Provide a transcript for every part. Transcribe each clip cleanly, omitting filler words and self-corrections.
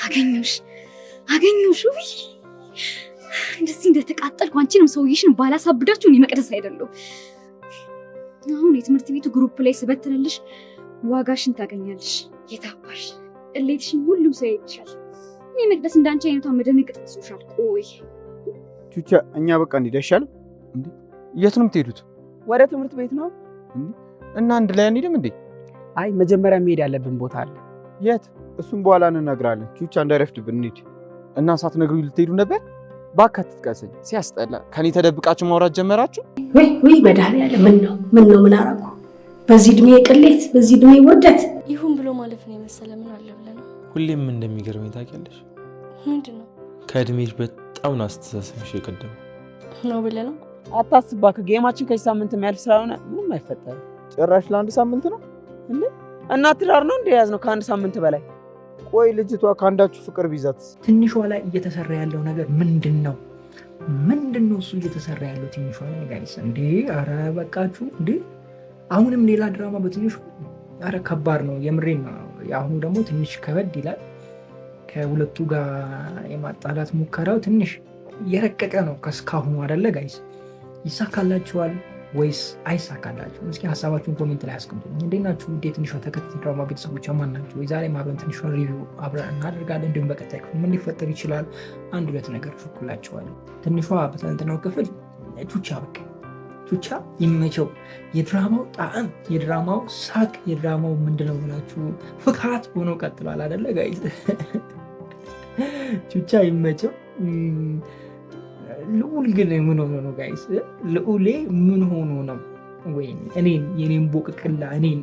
አገኘሁሽ አገኘሁሽ። ውይ እንደዚህ እንደተቃጠልኩ አንቺንም ሰውዬሽን ባላሳብዳችሁ እኔ መቅደስ አይደለሁ። አሁን የትምህርት ቤቱ ግሩፕ ላይ ስበትንልሽ ዋጋሽን ታገኛለሽ። የታባሽ ቅሌትሽን ሁሉም ሰው ያይልሻል። እኔ መቅደስ እንዳንቺ አይነቷ መደነቅጥ መስሎሻል? ቆይ ቹቻ እኛ በቃ እንሂድ አይሻልም? የት ነው የምትሄዱት? ወደ ትምህርት ቤት ነው። እና አንድ ላይ አንሄድም እንዴ? አይ መጀመሪያ መሄድ ያለብን ቦታ አለ። የት? እሱም በኋላ እንነግራለን። ቹቻ እንዳይረፍድብን እንሂድ። እና ሳትነግሩኝ ልትሄዱ ነበር? እባክህ አትጥቀሰኝ፣ ሲያስጠላ። ከኔ ተደብቃችሁ ማውራት ጀመራችሁ? ወይ መድኃኒዓለም፣ ምን ነው ምን አደረኩ? በዚህ እድሜ ቅሌት፣ በዚህ እድሜ ውርደት። ይሁን ብሎ ማለፍ ነው የመሰለ ምን አለ ብለህ ነው? ሁሌም እንደሚገርመኝ ታውቂያለሽ? ምንድን ነው? ከእድሜሽ በጣም ነው አስተሳሰብሽ የቀደመው ነው ብለህ ነው? አታስባ፣ ከጌማችን ከዚህ ሳምንት የሚያልፍ ስላልሆነ ምንም አይፈጠርም። ጭራሽ ለአንድ ሳምንት ነው እንዴ? እና ትዳር ነው እንደያዝነው ከአንድ ሳምንት በላይ። ቆይ ልጅቷ ከአንዳችሁ ፍቅር ቢዛት? ትንሿ ላይ እየተሰራ ያለው ነገር ምንድን ነው? እሱ እየተሰራ ያለው ትንሿ ላይ ጋይስ? እንዴ አረ በቃችሁ እንዴ! አሁንም ሌላ ድራማ በትንሹ። አረ ከባድ ነው የምሬን ነው። የአሁኑ ደግሞ ትንሽ ከበድ ይላል። ከሁለቱ ጋር የማጣላት ሙከራው ትንሽ እየረቀቀ ነው ከስካሁኑ አይደለ ጋይስ? ይሳካላችኋል ወይስ አይሳካላችሁም? እስኪ ሀሳባችሁን ኮሜንት ላይ አስቀምጡልኝ። እንዴት ናችሁ? ትንሿ ተከታታይ ድራማ ቤተሰቦች ማን ናቸው? የዛሬ አብረን ትንሿ ሪቪው አብረን እናደርጋለን። እንዲሁም በቀጣይ ክፍል ምን ሊፈጠር ይችላል አንድ ሁለት ነገሮች እኩላቸዋለሁ። ትንሿ በትናንትናው ክፍል ቹቻ በቃ ቹቻ ይመቸው። የድራማው ጣዕም፣ የድራማው ሳቅ፣ የድራማው ምንድነው ብላችሁ ፍካት ሆኖ ቀጥሏል አይደለ ጋይዝ? ቹቻ ይመቸው። ልዑል ግን ምን ሆኖ ነው ጋይስ? ልዑሌ ምን ሆኖ ነው? ወይ የኔን ቦቅቅላ እኔን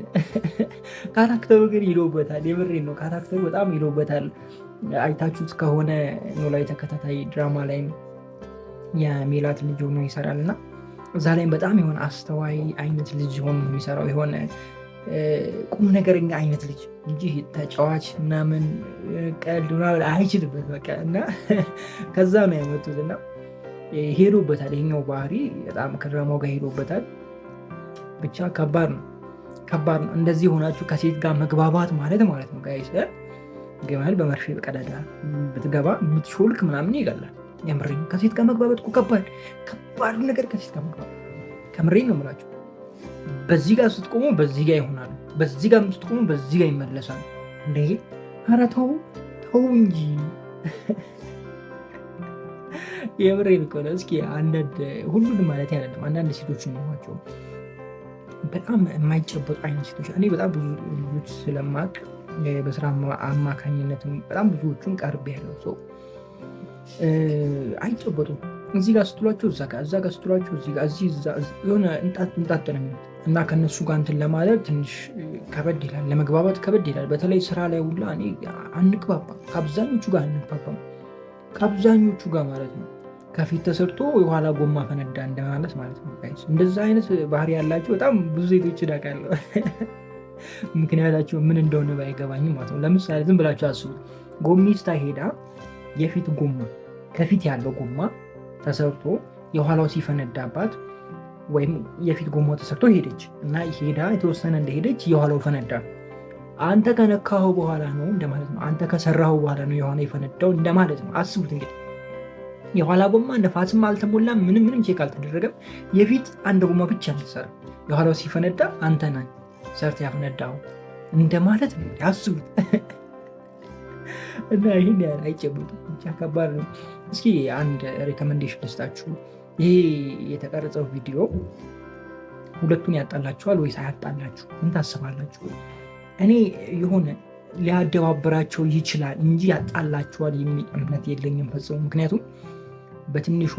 ካራክተሩ ግን ይለውበታል። የምሬን ነው፣ ካራክተሩ በጣም ይለውበታል። አይታችሁት ከሆነ ኖላዊ ተከታታይ ድራማ ላይም የሜላት ልጅ ሆኖ ይሰራል እና እዛ ላይም በጣም የሆነ አስተዋይ አይነት ልጅ ሆኖ የሚሰራው የሆነ ቁም ነገረኛ አይነት ልጅ እንጂ ተጫዋች ምናምን ቀልድ ምናምን አይችልበት በቃ። እና ከዛ ነው ያመጡት እና ሄዶበታል። ይሄኛው ባህሪ በጣም ከድራማው ጋር ሄዶበታል። ብቻ ከባድ ነው። እንደዚህ ሆናችሁ ከሴት ጋር መግባባት ማለት ነው ጋይስ። ግመል በመርፌ ቀዳዳ ብትገባ ብትሾልክ ምናምን ይገላል። የምሬን ከሴት ጋር መግባባት እኮ ከባድ ነገር። ከሴት ጋር መግባባት ከምሬን ነው የምላችሁ። በዚህ ጋር ስትቆሙ በዚህ ጋር ይሆናሉ፣ በዚህ ጋር ስትቆሙ በዚህ ጋር ይመለሳሉ። እንዴ ኧረ ተው እንጂ የምሬን እኮ ነው። እስኪ አንዳንድ ሁሉንም ማለት አይደለም፣ አንዳንድ ሴቶች ናቸው በጣም የማይጨበጡ አይነት ሴቶች። እኔ በጣም ብዙ ልጆች ስለማቅ በስራ አማካኝነትም በጣም ብዙዎቹን ቀርቤ ያለው ሰው አይጨበጡም። እዚህ ጋር ስትሏቸው እዛ ጋር ስትሏቸው እዚህ ጋር የሆነ እንጣጥ ነው የሚሉት እና ከነሱ ጋር እንትን ለማለት ትንሽ ከበድ ይላል፣ ለመግባባት ከበድ ይላል። በተለይ ስራ ላይ ሁላ እኔ አንግባባም፣ ከአብዛኞቹ ጋር አንግባባም፣ ከአብዛኞቹ ጋር ማለት ነው። ከፊት ተሰርቶ የኋላ ጎማ ፈነዳ እንደማለት ማለት ነው። እንደዛ አይነት ባህሪ ያላቸው በጣም ብዙ ሴቶች እዳቃለሁ። ምክንያታቸው ምን እንደሆነ ባይገባኝም ማለት ነው። ለምሳሌ ዝም ብላችሁ አስቡት። ጎሚስታ ሄዳ የፊት ጎማ ከፊት ያለው ጎማ ተሰርቶ የኋላው ሲፈነዳባት ወይም የፊት ጎማው ተሰርቶ ሄደች እና ሄዳ የተወሰነ እንደሄደች የኋላው ፈነዳ። አንተ ከነካኸው በኋላ ነው እንደማለት ነው። አንተ ከሰራኸው በኋላ ነው የኋላ የፈነዳው እንደማለት ነው። አስቡት እንግዲህ የኋላ ጎማ ነፋስም አልተሞላም፣ ምንም ቼክ አልተደረገም። የፊት አንድ ጎማ ብቻ ተሰራ። የኋላው ሲፈነዳ አንተ ነህ ሰርተ ያፈነዳው እንደማለት ነው። አስቡት እና ይህን ያህል አይጨበጡም። ብቻ ከባድ ነው። እስኪ አንድ ሪኮመንዴሽን ልስጣችሁ። ይሄ የተቀረጸው ቪዲዮ ሁለቱን ያጣላችኋል ወይስ አያጣላችሁ? ምን ታስባላችሁ? እኔ የሆነ ሊያደባብራቸው ይችላል እንጂ ያጣላችኋል የሚል እምነት የለኝም ፈጽሞ። ምክንያቱም በትንሿ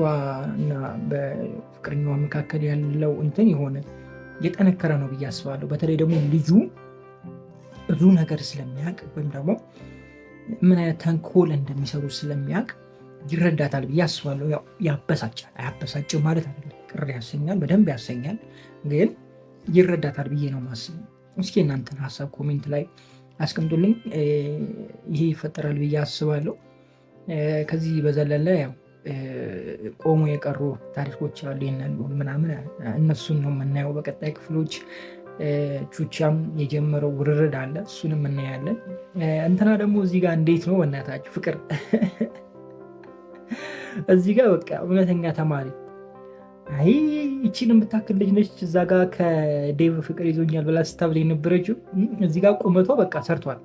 እና በፍቅረኛዋ መካከል ያለው እንትን የሆነ የጠነከረ ነው ብዬ አስባለሁ። በተለይ ደግሞ ልጁ ብዙ ነገር ስለሚያውቅ ወይም ደግሞ ምን አይነት ተንኮል እንደሚሰሩ ስለሚያውቅ ይረዳታል ብዬ አስባለሁ። ያው ያበሳጫል፣ አያበሳጭም ማለት አይደለም። ቅር ያሰኛል፣ በደንብ ያሰኛል፣ ግን ይረዳታል ብዬ ነው ማስበው። እስኪ እናንተን ሀሳብ ኮሜንት ላይ አስቀምጡልኝ። ይሄ ይፈጠራል ብዬ አስባለሁ። ከዚህ በዘለለ ያው ቆሞ የቀሩ ታሪኮች አሉ ምናምን፣ እነሱን ነው የምናየው በቀጣይ ክፍሎች። ቹቻም የጀመረው ውርርድ አለ፣ እሱንም እናያለን። እንትና ደግሞ እዚህ ጋር እንዴት ነው በእናታችሁ ፍቅር እዚህ ጋር በቃ እውነተኛ ተማሪ አይ ይቺን የምታክል ልጅ ነች እዛ ጋር ከዴቭ ፍቅር ይዞኛል ብላ ስታብል የነበረችው እዚህ ጋር ቁመቷ በቃ ሰርቷል።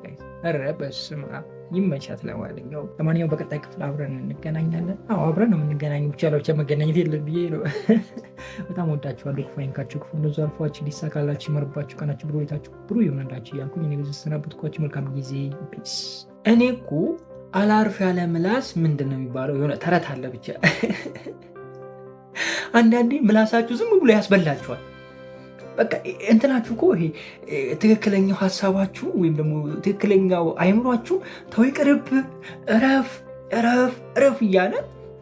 ጋይስ ኧረ በስመ አብ ይመቻት። ለማንኛውም በቀጣይ ክፍል አብረን እንገናኛለን። አብረን ነው የምንገናኘው፣ ብቻ መገናኘት የለም ብዬ ነው። በጣም ወዳችኋለሁ። ክፉ አይንካችሁ፣ ክፉ እንደዛ አልፏችሁ፣ ሊሳካላችሁ፣ ይመርባችሁ፣ ቀናችሁ ብሩ ቤታችሁ ብሩ ይሆንላችሁ እያልኩኝ እኔ በዚህ ሰናበትኳችሁ። መልካም ጊዜ ፒስ። እኔ እኮ አላርፍ ያለ ምላስ ምንድን ነው የሚባለው? የሆነ ተረት አለ ብቻ አንዳንዴ ምላሳችሁ ዝም ብሎ ያስበላችኋል። በቃ እንትናችሁ እኮ ይሄ ትክክለኛው ሀሳባችሁ ወይም ደግሞ ትክክለኛው አይምሯችሁ ተው ይቅርብ፣ እረፍ እያለ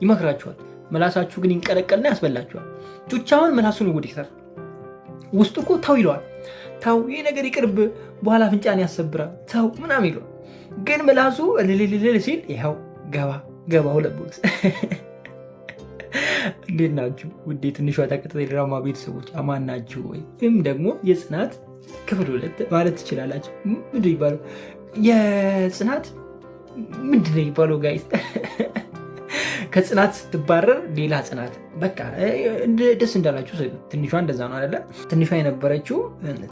ይመክራችኋል። ምላሳችሁ ግን ይንቀለቀልና ያስበላችኋል። ቹቻውን ምላሱን ጉድ ይሰራል። ውስጡ እኮ ተው ይለዋል። ተው ይሄ ነገር ይቅርብ፣ በኋላ አፍንጫን ያሰብራል፣ ተው ምናምን ይለዋል። ግን ምላሱ ልልልል ሲል ይኸው ገባ ሁለት ቦክስ። እንዴት ናችሁ ውዴ ትንሿ ተከታታይ ድራማ ቤተሰቦች አማን ናችሁ ወይ? ወይም ደግሞ የጽናት ክፍል 2 ማለት ትችላላችሁ። ምንድን ይባለው የጽናት ምንድን ነው ይባለው ጋይስ? ከጽናት ስትባረር ሌላ ጽናት። በቃ ደስ እንዳላችሁ ትንሿ እንደዛ ነው አይደለ? ትንሿ የነበረችው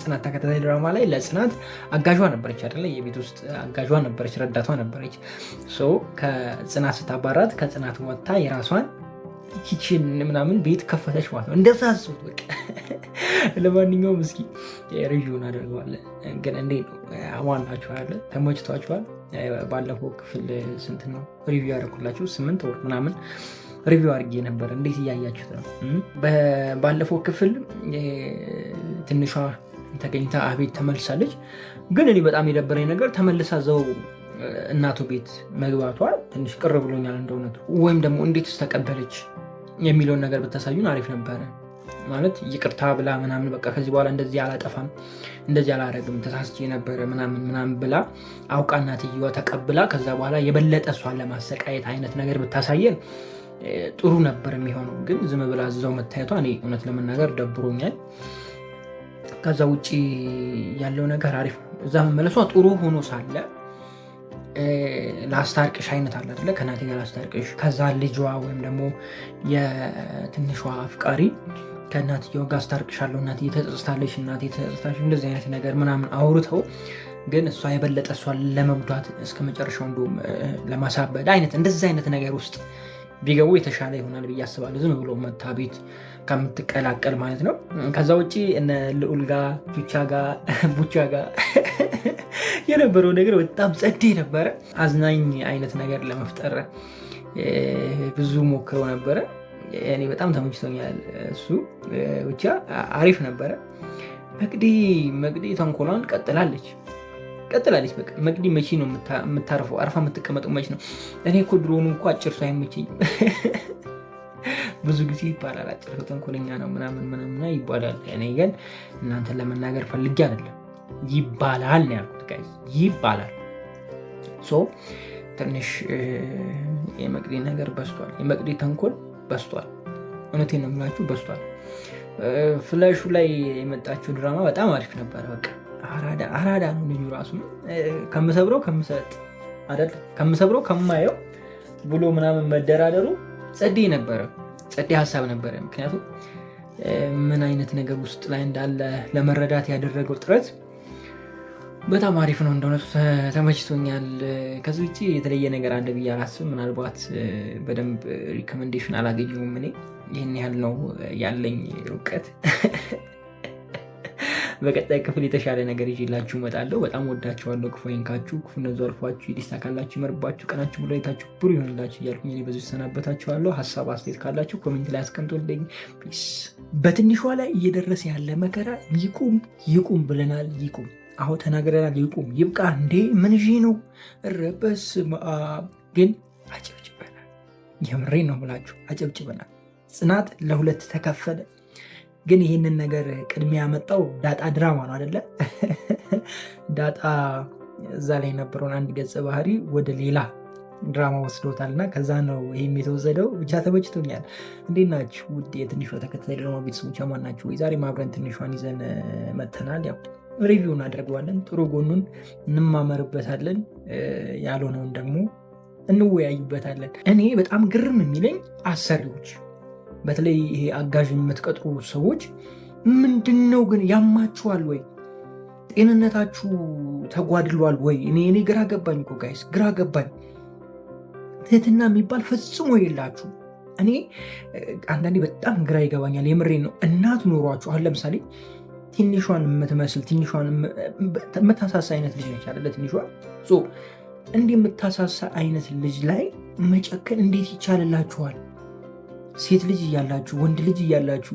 ጽናት ተከታታይ ድራማ ላይ ለጽናት አጋዧ ነበረች አይደለ? የቤት ውስጥ አጋዧ ነበረች፣ ረዳቷ ነበረች። ከጽናት ስታባራት ከጽናት ወጥታ የራሷን ኪችን ምናምን ቤት ከፈተች ማለት ነው። እንደዛ አስቡት በቃ። ለማንኛውም እስኪ ሪቪውን አደርገዋለን። ግን እንዴት ነው አማናችኋል? ተመችቷችኋል? ባለፈው ክፍል ስንት ነው ሪቪው ያደረኩላችሁ? 8 ወር ምናምን ሪቪው አድርጌ ነበር። እንዴት እያያችሁት ነው? ባለፈው ክፍል ትንሿ ተገኝታ አቤት ተመልሳለች። ግን እኔ በጣም የደበረኝ ነገር ተመልሳ ዘው እናቱ ቤት መግባቷ ትንሽ ቅር ብሎኛል እንደእውነቱ። ወይም ደግሞ እንዴትስ ተቀበለች የሚለውን ነገር ብታሳዩን አሪፍ ነበረ። ማለት ይቅርታ ብላ ምናምን በቃ ከዚህ በኋላ እንደዚህ አላጠፋም፣ እንደዚህ አላረግም፣ ተሳስቼ ነበረ ምናምን ብላ አውቃ እናትየዋ ተቀብላ ከዛ በኋላ የበለጠ እሷን ለማሰቃየት አይነት ነገር ብታሳየን ጥሩ ነበር የሚሆነው። ግን ዝም ብላ እዛው መታየቷ እኔ እውነት ለመናገር ደብሮኛል። ከዛ ውጭ ያለው ነገር አሪፍ ነው። እዛ መመለሷ ጥሩ ሆኖ ሳለ ላስታርቅሽ አይነት አለ አይደለ? ከእናቴ ጋር ላስታርቅሽ። ከዛ ልጇ ወይም ደግሞ የትንሿ አፍቃሪ ከእናትየው ጋር አስታርቅሻለሁ፣ እናትዬ ተጸጽታለች፣ እናቴ ተጸጽታለች፣ እንደዚህ አይነት ነገር ምናምን አውርተው ግን እሷ የበለጠ እሷን ለመጉዳት እስከ መጨረሻው እንደውም ለማሳበድ አይነት እንደዚህ አይነት ነገር ውስጥ ቢገቡ የተሻለ ይሆናል ብዬ አስባለሁ። ዝም ብሎ መታ ቤት ከምትቀላቀል ማለት ነው። ከዛ ውጭ እነ ልዑል ጋር ቡቻ ጋር የነበረው ነገር በጣም ጸዴ ነበረ። አዝናኝ አይነት ነገር ለመፍጠር ብዙ ሞክረው ነበረ። እኔ በጣም ተመችቶኛል። እሱ ብቻ አሪፍ ነበረ። መቅዲ ተንኮሏን ቀጥላለች። በቃ መቅዲ መቼ ነው የምታርፈው? አርፋ የምትቀመጠው መቼ ነው? እኔ እኮ ድሮኑ እኮ አጭር ሰው አይመቸኝም። ብዙ ጊዜ ይባላል አጭር ሰው ተንኮለኛ ነው ምናምን ይባላል። እኔ ግን እናንተን ለመናገር ፈልጌ አይደለም፣ ይባላል ነው ያልኩት ጋይስ፣ ይባላል። ትንሽ የመቅዲ ነገር በስቷል፣ የመቅዲ ተንኮል በስቷል። እውነቴን ነው የምላችሁ በስቷል። ፍላሹ ላይ የመጣችው ድራማ በጣም አሪፍ ነበረ። በቃ አራዳ ነው ልጁ ራሱ። ከምሰብረው ከማየው ብሎ ምናምን መደራደሩ ጸዴ ነበረ፣ ጸዴ ሀሳብ ነበረ። ምክንያቱም ምን አይነት ነገር ውስጥ ላይ እንዳለ ለመረዳት ያደረገው ጥረት በጣም አሪፍ ነው። እንደሆነቱ ተመችቶኛል። ከዚህ ውጭ የተለየ ነገር አለ ብዬ አላስብም። ምናልባት በደንብ ሪኮመንዴሽን አላገኘሁም። እኔ ይህን ያህል ነው ያለኝ እውቀት። በቀጣይ ክፍል የተሻለ ነገር ይዤላችሁ እመጣለሁ። በጣም ወዳችኋለሁ። ክፉ አይንካችሁ፣ ክፉ አልፏችሁ፣ ይሳካላችሁ፣ ይመርባችሁ፣ ቀናችሁ ሙሉ ቤታችሁ ብሩ ይሆንላችሁ እያልኩኝ እኔ በዚህ ሰናበታችኋለሁ። ሀሳብ አስተያየት ካላችሁ ኮሜንት ላይ አስቀምጡልኝ። ፒስ። በትንሿ ላይ እየደረሰ ያለ መከራ ይቁም ብለናል። ይቁም፣ አሁ ተናግረናል። ይቁም፣ ይብቃ። እንዴ ምን ነው ረበስ ግን አጨብጭበናል። የምሬን ነው ብላችሁ አጨብጭበናል። ጽናት ለሁለት ተከፈለ። ግን ይህንን ነገር ቅድሚያ ያመጣው ዳጣ ድራማ ነው አይደለ? ዳጣ እዛ ላይ የነበረውን አንድ ገጸ ባህሪ ወደ ሌላ ድራማ ወስዶታል እና ከዛ ነው ይህም የተወሰደው። ብቻ ተመችቶኛል። እንዴት ናችሁ ውድ የትንሿ ተከታታይ ድራማ ቤተሰቦች ማን ናችሁ? ዛሬ አብረን ትንሿን ይዘን መተናል። ያው ሪቪው እናደርገዋለን። ጥሩ ጎኑን እንማመርበታለን፣ ያልሆነውን ደግሞ እንወያዩበታለን። እኔ በጣም ግርም የሚለኝ አሰሪዎች፣ በተለይ ይሄ አጋዥ የምትቀጥሩ ሰዎች ምንድን ነው ግን ያማችኋል ወይ? ጤንነታችሁ ተጓድሏል ወይ? እኔ ግራ ገባኝ እኮ ጋይስ፣ ግራ ገባኝ። ትህትና የሚባል ፈጽሞ የላችሁ። እኔ አንዳንዴ በጣም ግራ ይገባኛል። የምሬን ነው። እናት ኖሯችሁ አሁን ለምሳሌ ትንሿን የምትመስል ትንሿን የምታሳሳ አይነት ልጅ ነች አይደለ? ትንሿ እንዲህ የምታሳሳ አይነት ልጅ ላይ መጨከን እንዴት ይቻልላችኋል? ሴት ልጅ እያላችሁ ወንድ ልጅ እያላችሁ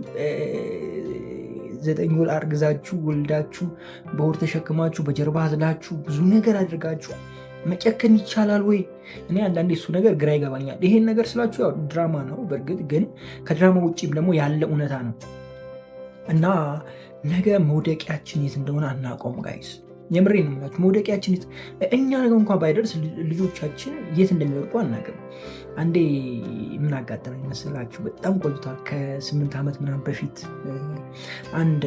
9 ወር አርግዛችሁ ወልዳችሁ በሆድ ተሸክማችሁ በጀርባ አዝላችሁ ብዙ ነገር አድርጋችሁ መጨከን ይቻላል ወይ? እኔ አንዳንዴ እሱ ነገር ግራ ይገባኛል። ይሄን ነገር ስላችሁ ያው ድራማ ነው በእርግጥ ግን ከድራማ ውጭም ደግሞ ያለ እውነታ ነው እና ነገ መውደቂያችን የት እንደሆነ አናውቀውም ጋይስ። የምሬ ነው የምላችሁ። መውደቂያችን እኛ እንኳን ባይደርስ ልጆቻችን የት እንደሚወድቁ አናውቅም። አንዴ ምን አጋጠመኝ መሰላችሁ? በጣም ቆይቷል። ከ8 ዓመት ምናምን በፊት አንድ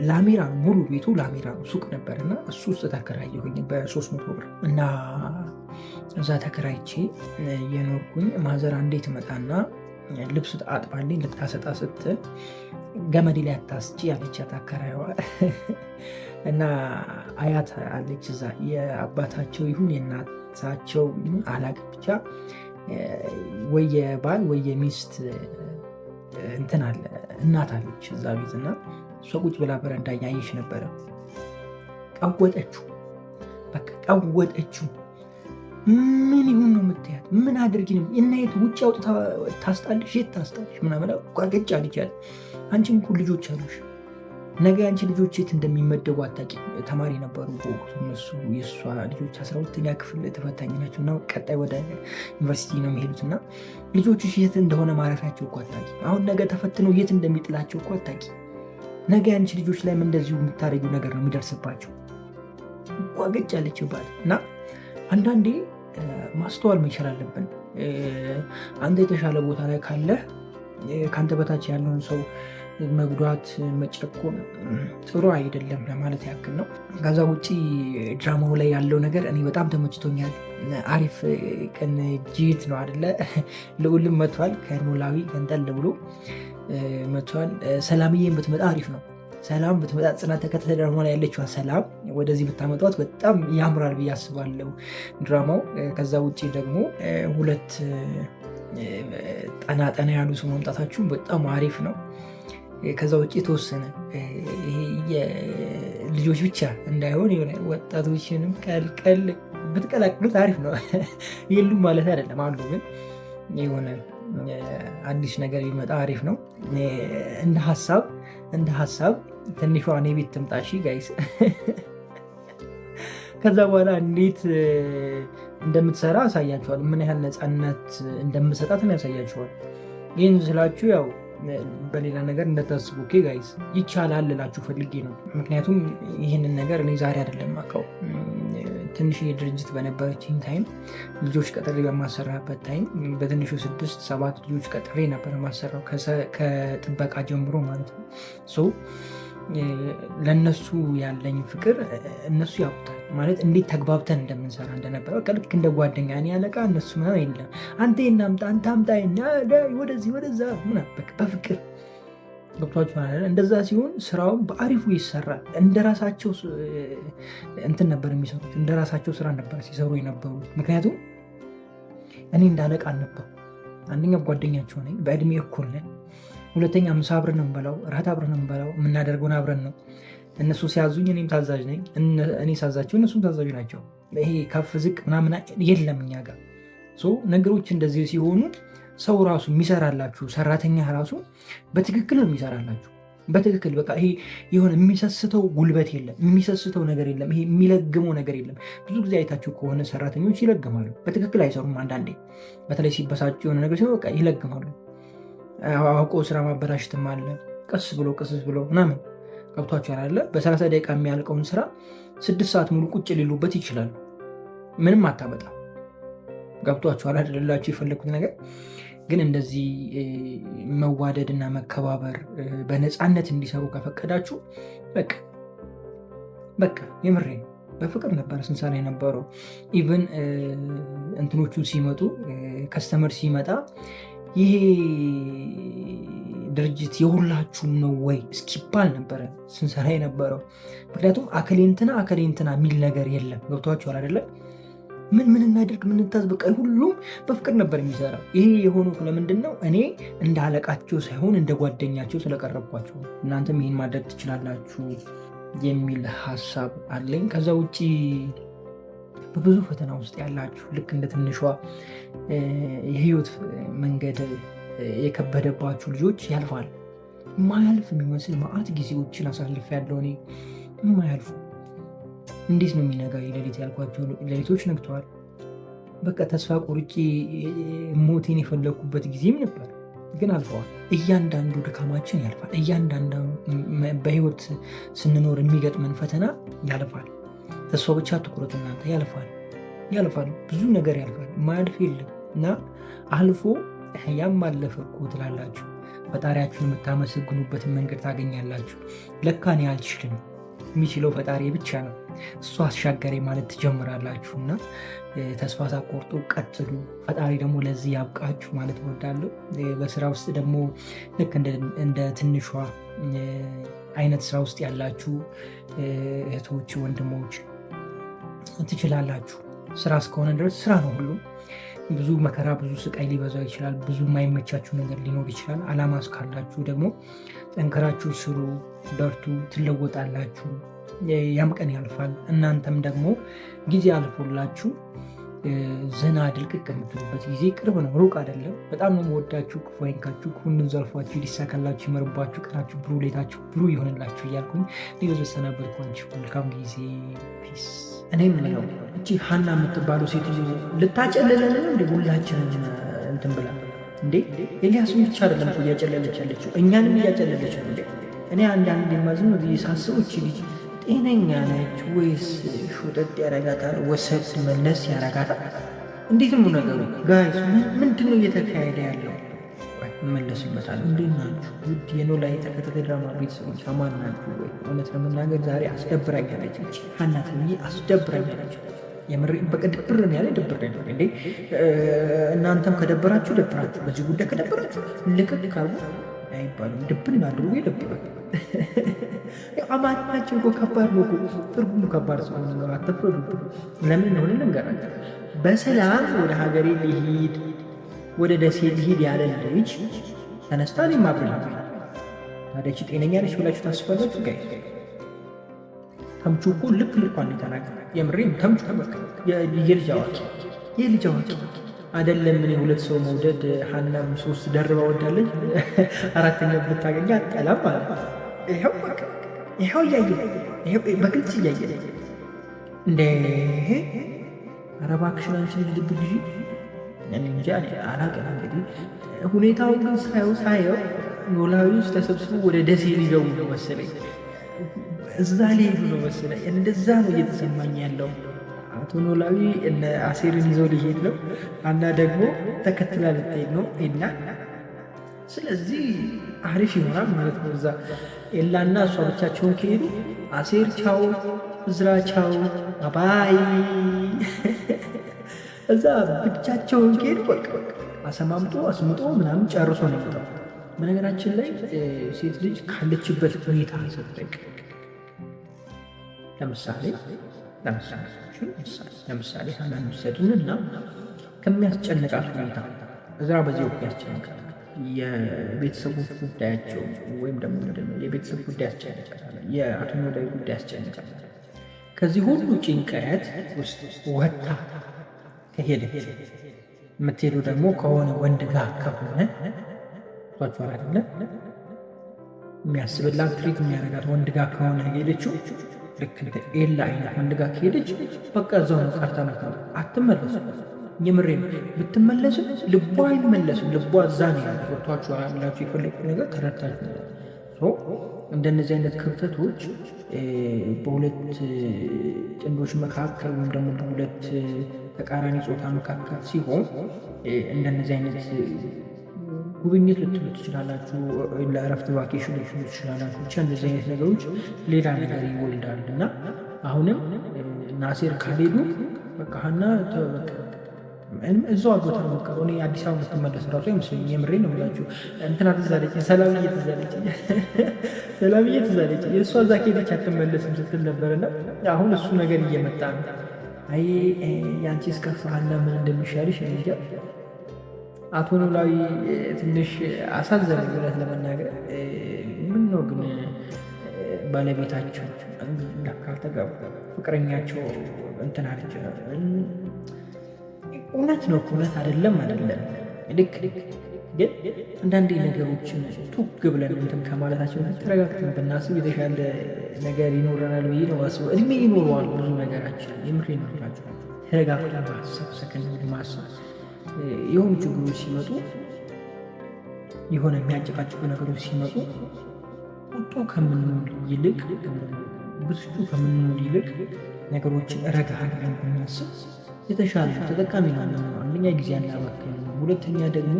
ላሜራ ነው፣ ሙሉ ቤቱ ላሜራ ነው፣ ሱቅ ነበር እና እሱ ውስጥ ተከራየሁኝ በ300 ብር እና እዛ ተከራይቼ የኖርኩኝ። ማዘር አንዴ ትመጣና ልብስ አጥባልኝ ልታሰጣ ስትል ገመዴ ላይ አታስጪ ያለቻት አከራይዋ እና አያት አለች እዛ፣ የአባታቸው ይሁን የእናታቸው ይሁን አላውቅም፣ ብቻ ወይ የባል ወይ የሚስት እንትን አለ እናት አለች እዛ ቤት እና እሷ ቁጭ ብላ በረንዳ እያየች ነበረ። ቀወጠችው፣ በቃ ቀወጠችው። ምን ይሁን ነው የምትያት? ምን አድርጊ ነው እና የት ውጭ አውጥታ ታስጣልሽ? የት ታስጣልሽ? ምናምን ቋገጭ አልቻለ። አንቺም እኮ ልጆች አሉሽ፣ ነገ አንቺ ልጆች የት እንደሚመደቡ አታውቂም። ተማሪ ነበሩ በወቅቱ እነሱ፣ የእሷ ልጆች 12ኛ ክፍል ተፈታኝ ናቸው እና ቀጣይ ወደ ዩኒቨርሲቲ ነው የሚሄዱት እና ልጆችሽ የት እንደሆነ ማረፊያቸው እኮ አታውቂም። አሁን ነገ ተፈትነው የት እንደሚጥላቸው እኮ አታውቂም። ነገ አንቺ ልጆች ላይም እንደዚሁ የምታደርጊው ነገር ነው የሚደርስባቸው። ቋገጭ አለችባል እና አንዳንዴ ማስተዋል መቻል አለብን። አንተ የተሻለ ቦታ ላይ ካለ ከአንተ በታች ያለውን ሰው መጉዳት፣ መጨቆን ጥሩ አይደለም ለማለት ያክል ነው። ከዛ ውጭ ድራማው ላይ ያለው ነገር እኔ በጣም ተመችቶኛል። አሪፍ ቅንጅት ነው አደለ? ልዑልም መጥቷል፣ ከኖላዊ ገንጠል ብሎ መጥቷል። ሰላምዬን ብትመጣ አሪፍ ነው። ሰላም ብትመጣ ጽናት ተከታታይ ድራማ ላይ ያለችዋ ሰላም ወደዚህ ብታመጧት በጣም ያምራል ብዬ አስባለሁ ድራማው። ከዛ ውጭ ደግሞ 2 ጠና ያሉ ሰው ማምጣታችሁ በጣም አሪፍ ነው። ከዛ ውጭ የተወሰነ ልጆች ብቻ እንዳይሆን የሆነ ወጣቶችንም ቀልቀል ብትቀላቅሉት አሪፍ ነው። የሉም ማለት አይደለም አሉ፣ ግን የሆነ አዲስ ነገር ቢመጣ አሪፍ ነው። እንደ ሀሳብ ትንሿ እኔ ቤት ትምጣሺ ጋይስ። ከዛ በኋላ እንዴት እንደምትሰራ አሳያችኋል። ምን ያህል ነፃነት እንደምሰጣት ያሳያችኋል። ይህን ስላችሁ ያው በሌላ ነገር እንደታስቡ ኦኬ ጋይስ፣ ይቻላል ልላችሁ ፈልጌ ነው። ምክንያቱም ይህንን ነገር እኔ ዛሬ አይደለም አውቀው። ትንሽ የድርጅት በነበረችኝ ታይም ልጆች ቀጥሬ በማሰራበት ታይም በትንሹ 6-7 ልጆች ቀጥሬ ነበር ማሰራው ከጥበቃ ጀምሮ ማለት ነው። ለእነሱ ያለኝ ፍቅር እነሱ ያውቁታል ማለት እንዴት ተግባብተን እንደምንሰራ እንደነበረ ልክ እንደ ጓደኛ። እኔ ያለቃ እነሱ ምናምን የለም። አንተ እናምጣ አንተ አምጣ ወደዚህ ወደዛ በፍቅር ገብቷችኋል። እንደዛ ሲሆን ስራውን በአሪፉ ይሰራል። እንደራሳቸው እንትን ነበር የሚሰሩት፣ እንደራሳቸው ስራ ነበር ሲሰሩ የነበሩት። ምክንያቱም እኔ እንዳለቃ አልነበሩ። አንደኛ ጓደኛቸው ነኝ፣ በእድሜ እኩል ነን። ሁለተኛ ምሳ አብረን ነው የምንበላው፣ እራት አብረን ነው የምንበላው፣ የምናደርገውን አብረን ነው። እነሱ ሲያዙኝ እኔም ታዛዥ ነኝ፣ እኔ ሳዛቸው እነሱም ታዛዥ ናቸው። ይሄ ከፍ ዝቅ ምናምን የለም እኛ ጋር። ነገሮች እንደዚህ ሲሆኑ ሰው ራሱ የሚሰራላችሁ ሰራተኛ ራሱ በትክክል ነው የሚሰራላችሁ። በትክክል በቃ ይሄ የሆነ የሚሰስተው ጉልበት የለም፣ የሚሰስተው ነገር የለም፣ ይሄ የሚለግመው ነገር የለም። ብዙ ጊዜ አይታችሁ ከሆነ ሰራተኞች ይለግማሉ፣ በትክክል አይሰሩም። አንዳንዴ በተለይ ሲበሳጩ የሆነ ነገር ሲሆን በቃ ይለግማሉ። አውቆ ስራ ማበላሽትም አለ። ቀስ ብሎ ምናምን ገብቷችሁ ያላለ በ30 ደቂቃ የሚያልቀውን ስራ 6 ሰዓት ሙሉ ቁጭ ሊሉበት ይችላሉ። ምንም አታመጣ። ገብቷችኋል አይደላችሁ? የፈለኩት ነገር ግን እንደዚህ መዋደድ እና መከባበር በነፃነት እንዲሰሩ ከፈቀዳችሁ በቃ የምሬ ነው። በፍቅር ነበር ስንሰራ የነበረው። ኢቨን እንትኖቹ ሲመጡ ከስተመር ሲመጣ ይሄ ድርጅት የሁላችሁም ነው ወይ እስኪባል ነበረ ስንሰራ የነበረው። ምክንያቱም አከሌንትና የሚል ነገር የለም። ገብቷችኋል አይደለም? ምን እናድርግ ምን እንታዝ፣ በቃ ሁሉም በፍቅር ነበር የሚሰራው። ይሄ የሆኑ ለምንድን ነው? እኔ እንደ አለቃቸው ሳይሆን እንደ ጓደኛቸው ስለቀረብኳቸው። እናንተም ይህን ማድረግ ትችላላችሁ የሚል ሀሳብ አለኝ። ከዛ ውጭ በብዙ ፈተና ውስጥ ያላችሁ ልክ እንደ ትንሿ የህይወት መንገድ የከበደባችሁ ልጆች ያልፋል። የማያልፍ የሚመስል መዓት ጊዜዎችን አሳልፍ ያለው እኔ የማያልፉ እንዴት ነው የሚነጋ ሌሊት ያልኳቸው ሌሊቶች ነግተዋል። በቃ ተስፋ ቆርጬ ሞቴን የፈለግኩበት ጊዜም ነበር፣ ግን አልፈዋል። እያንዳንዱ ድካማችን ያልፋል። እያንዳንዱ በህይወት ስንኖር የሚገጥመን ፈተና ያልፋል። ተስፋ ብቻ ትኩረት እናንተ ያልፋል። ብዙ ነገር ያልፋል። የማያልፍ የለም እና አልፎ ያም አለፈ እኮ ትላላችሁ። ፈጣሪያችሁን የምታመሰግኑበትን መንገድ ታገኛላችሁ። ለካ እኔ አልችልም፣ የሚችለው ፈጣሪ ብቻ ነው፣ እሱ አሻጋሪ ማለት ትጀምራላችሁ እና ተስፋ ሳትቆርጡ ቀጥሉ። ፈጣሪ ደግሞ ለዚህ ያብቃችሁ ማለት እወዳለሁ። በስራ ውስጥ ደግሞ ልክ እንደ ትንሿ አይነት ስራ ውስጥ ያላችሁ እህቶች፣ ወንድሞች ትችላላችሁ። ስራ እስከሆነ ድረስ ስራ ነው ሁሉም። ብዙ መከራ፣ ብዙ ስቃይ ሊበዛ ይችላል። ብዙ የማይመቻችሁ ነገር ሊኖር ይችላል። አላማ እስካላችሁ ደግሞ ጠንክራችሁ ስሩ፣ በርቱ፣ ትለወጣላችሁ። ያም ቀን ያልፋል። እናንተም ደግሞ ጊዜ አልፎላችሁ ዘና ድልቅቅ የምትሉበት ጊዜ ቅርብ ነው፣ ሩቅ አይደለም። በጣም ነው የምወዳችሁ። ክፉ አይንካችሁ፣ ክፉን ዘልፏችሁ፣ ሊሳካላችሁ፣ ይመርባችሁ፣ ቀናችሁ ብሩ፣ ሌታችሁ ብሩ ይሆንላችሁ እያልኩኝ በዘሰናበትኳችሁ መልካም ጊዜ ፒስ። እኔ ምንለው እቺ ሀና የምትባሉ ሴትዮ ልታጨለለን እንደ ሁላችንን እንትን ብላ እንዴ ኤልያስን ብቻ አይደለም እያጨለለች ያለችው እኛንም እያጨለለች ነው። እኔ አንዳንድ የማዝም ሳስበው እቺ ልጅ ጤነኛ ነች ወይስ ሾጠጥ ያረጋታል? ወሰብ መለስ ያረጋታል? እንዴት ነው ነገሩ? ጋይስ ምንድን ነው እየተካሄደ ያለው? መለስበታል። እንዴት ናችሁ ውድ የኖላዊ ተከታታይ ድራማ ቤተሰቦች? አማን ናችሁ ወይ? እውነት ለመናገር ዛሬ አስደብራኛለች ሀና ትንዬ አስደብራኛለች። የምሬ በቃ ድብር ያለ ድብር ነው እንዴ። እናንተም ከደበራችሁ ደብራችሁ፣ በዚህ ጉዳይ ከደበራችሁ ልቅቅ ካሉ አይባልም። ድብን አድርጎ ይደብራል። አማርኛችን እኮ ከባድ ነው፣ ትርጉሙ ከባድ ስለሆነ ነው። አትፍረዱ። ለምን እንደሆነ ልንገራችሁ። በሰላም ወደ ሀገሬ ሊሄድ ወደ ደሴ ሊሄድ ያለ ልጅ ተነስታ ማብረኝ ታዲያች ጤነኛ ነች ብላችሁ ታስባላችሁ? ጋይ ተምቹ እኮ ልክ ልኳን የተናገረ የምሬም ተምቹ የልጅ አዋቂ አይደለም። ምን ሁለት ሰው መውደድ ሀናም 3 ደርባ ወዳለች 4ኛ ብታገኛ አጠላም ማለት ይኸው እያየ በግልጽ እያየ እንደ ኧረ እባክሽን አንቺ ልጅ ልብ ልጅ እንጂ አላውቅም። እንግዲህ ሁኔታው ግን ሳየው ኖላዊ ውስጥ ተሰብስበው ወደ ደሴ ሊገቡ ነው መሰለኝ፣ እዛ ሊሄዱ ነው መሰለኝ። እንደዛ ነው እየተሰማኝ ያለው። አቶ ኖላዊ እነ አሴርን ይዘው ሊሄድ ነው፣ አና ደግሞ ተከትላ ልትሄድ ነው እና ስለዚህ አሪፍ ይሆናል ማለት ነው። እዛ ኤላና እሷ ብቻቸውን ከሄዱ አሴር ቻው፣ እዝራ ቻው፣ ባባይ እዛ ብቻቸውን ከሄዱ በቃ አሰማምጦ አስምጦ ምናምን ጨርሶ ነው የሚመጣው። በነገራችን ላይ ሴት ልጅ ካለችበት ሁኔታ ሰጠቅ ለምሳሌ ሀናን ውሰድንና ከሚያስጨንቃት ሁኔታ እዛ በዚህ ወቅት ያስጨንቃል። የቤተሰቡ ጉዳያቸው ወይም ደግሞ የቤተሰብ ጉዳይ ያስጨንቃል፣ የአቶ ኖላዊ ጉዳይ ያስጨንቃል። ከዚህ ሁሉ ጭንቀት ውስጥ ወጣ ከሄደች የምትሄዱ ደግሞ ከሆነ ወንድ ጋር ከሆነ ቷቸኋል አይደለ የሚያስብላት ትሪት የሚያደርጋት ወንድ ጋር ከሆነ ሄደችው ልክ ኤላ አይነት ወንድ ጋር ከሄደች በቃ እዛው ነው ቀርታ አትመለስም። የምሬ ብትመለስም ልቧ አይመለስም። ልቧ እዛ ነው ያለው። ቷቸኋል ያላችሁ የፈለቁት ነገር ተረድታችሁ። እንደነዚህ አይነት ክፍተቶች በሁለት ጥንዶች መካከል ወይም ደግሞ በሁለት ተቃራኒ ጾታ መካከል ሲሆን እንደነዚህ አይነት ጉብኝት ልትሉ ትችላላችሁ፣ ለእረፍት ቫኬሽን ልትሉ ትችላላችሁ። ብቻ እንደዚህ አይነት ነገሮች ሌላ ነገር ይወልዳል እና አሁንም ናሴር ካልሄዱ በቃ ሀና እዛው አጎታ ነው። በቃ እኔ አዲስ አበባ የምትመለስ ራሱ አይመስለኝም። የምሬን ነው የምላችሁ። እንትና ትዝ አለችኝ፣ ሰላምዬ ትዝ አለችኝ። የእሷ እዛ ከሄደች አትመለስም ስትል ነበርና አሁን እሱ ነገር እየመጣ ነው። አይ የአንቺ እስከፋ ሀና ምን እንደሚሻልሽ እንጃ። አቶ ኖላዊ ትንሽ አሳዘነኝ እውነት ለመናገር። ምን ነው ግን ባለቤታቸው ካልተጋቡ ፍቅረኛቸው እንትን አለች። እውነት ነው እውነት አይደለም ልክ ግን አንዳንዴ ነገሮችን ቱግ ብለን እንትን ከማለታቸው ተረጋግተን ብናስብ የተሻለ ነገር ይኖረናል ብዬ ነው ማስበው። እድሜ ይኖረዋል ብዙ ነገራችን። የምር ይኖርላቸው ተረጋግተን ማሰብ፣ ሰከንድ ማሰብ። የሆኑ ችግሮች ሲመጡ፣ የሆነ የሚያጨቃጭቁ ነገሮች ሲመጡ ቁጡ ከምንሆን ይልቅ ብስጩ ከምንሆን ይልቅ ነገሮችን ረጋ ብለን ብናስብ የተሻለ ተጠቃሚ ነው። አንደኛ ጊዜ አናባክን፣ ሁለተኛ ደግሞ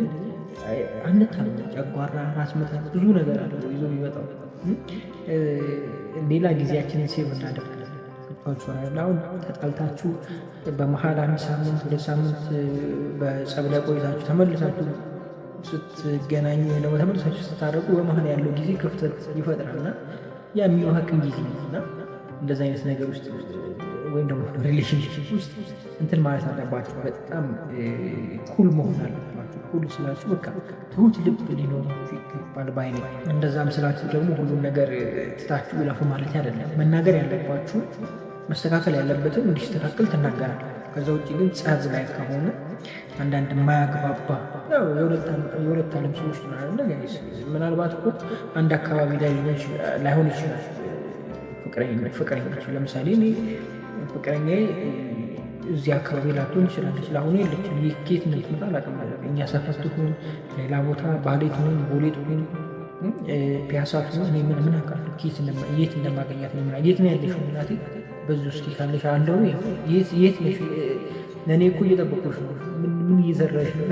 አንታም። ጨጓራ፣ ራስ ምታት ብዙ ነገር አለ ይዞ የሚመጣው። ሌላ ጊዜያችንን ሴቭ እናደርጋለን። አሁን ተጣልታችሁ በመሀል 1 ሳምንት 2 ሳምንት በጸብ ላይ ቆይታችሁ ተመልሳችሁ ስትገናኙ ወይ ደግሞ ተመልሳችሁ ስታረቁ በመሀል ያለው ጊዜ ክፍተት ይፈጥራልና ያ የሚዋህቅን ጊዜ እና እንደዚህ አይነት ነገር ውስጥ ወይም ደግሞ ሪሌሽንሽፕ ውስጥ እንትን ማለት አለባችሁ። በጣም ኩል መሆን አለባችሁ። ኩል ስላችሁ በቃ ትሁት ልብ ሊኖራችሁ ይገባል ባይ ነኝ። እንደዛም ስላችሁ ደግሞ ሁሉም ነገር ትታችሁ ይለፉ ማለት አይደለም። መናገር ያለባችሁ መስተካከል ያለበትን እንዲስተካከል ትናገራላችሁ። ከዛ ውጭ ግን ጸብ ላይ ከሆነ አንዳንድ የማያግባባ የሁለት ዓለም ሰዎች ምናልባት እኮ አንድ አካባቢ ላይ ላይሆን ይችላል። ፍቅረኞች ለምሳሌ እኔ ፍቅረኛዬ እዚህ አካባቢ ላትሆን ይችላለች፣ ለአሁኑ የለችም። ይህ ኬት እንደምትመጣ አላውቅም። እኛ ሰፈር ትሁን ሌላ ቦታ ባሌ ትሁን ቦሌ ትሁን ፒያሳ ትሁን እኔ ምን አውቃለሁ የት እንደማገኛት ነው። የት ነው ያለሽው እናቴ? በዚህ ውስጥ ካለሽ አንደው የት ነሽ? ለእኔ እኮ እየጠበቁሽ ነው። ምን እየዘራሽ ነው?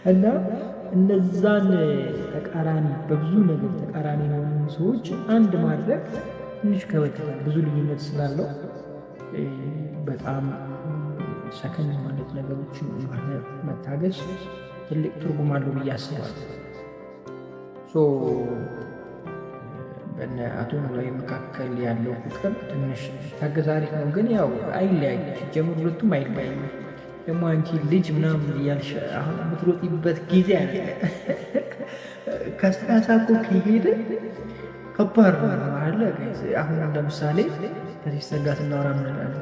እና እነዛን ተቃራኒ በብዙ ነገር ተቃራኒ የሆኑ ሰዎች አንድ ማድረግ ትንሽ ከበድ ብዙ ልዩነት ስላለው በጣም ሰከን ማለት ነገሮችን መታገስ ትልቅ ትርጉም አለው ብዬ አስባለሁ። በእነ አቶ ኖላዊ መካከል ያለው ፍቅር ትንሽ ታገዛሪ ነው፣ ግን ያው አይለያዩ ሲጀምር ሁለቱም አይለያዩ። ደግሞ አንቺ ልጅ ምናምን እያልሽ አሁን የምትሮጢበት ጊዜ አለ። ከሰላሳ እኮ ከሄደ ከባድ ነው አለ። አሁን ለምሳሌ ከሲስተር ጋር ስናወራ ምንላለ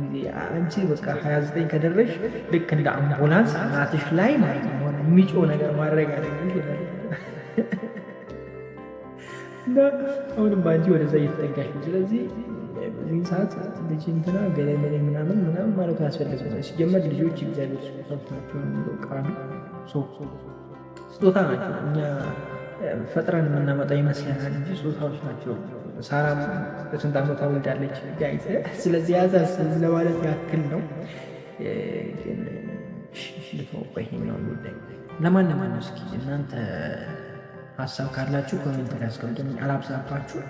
ጊዜ አንቺ በቃ 29 ከደረሽ ልክ እንደ አምቡላንስ እናትሽ ላይ ማለት ነው የሚጮህ ነገር ማድረግ ያለ እና አሁንም በአንቺ ወደዛ እየተጠጋሽ ነው። ስለዚህ በዚህን ሰዓት ልጅ እንትና ገለመሌ ምናምን ማለት አያስፈልግም። ሲጀመር ልጆች እግዚአብሔር ናቸው የሚለው ቃሉ ስጦታ ናቸው። እኛ ፈጥረን የምናመጣ ይመስለናል እንጂ ስጦታዎች ናቸው። ሳራም በስንት ዓመቷ ወልዳለች ጋይዝ። ስለዚህ ያዛስብ ለማለት ያክል ነው። ይሄኛው ለማን እስኪ እናንተ ሀሳብ ካላችሁ ኮሜንት ላይ አስቀምጡልኝ። አላብዛባችሁ።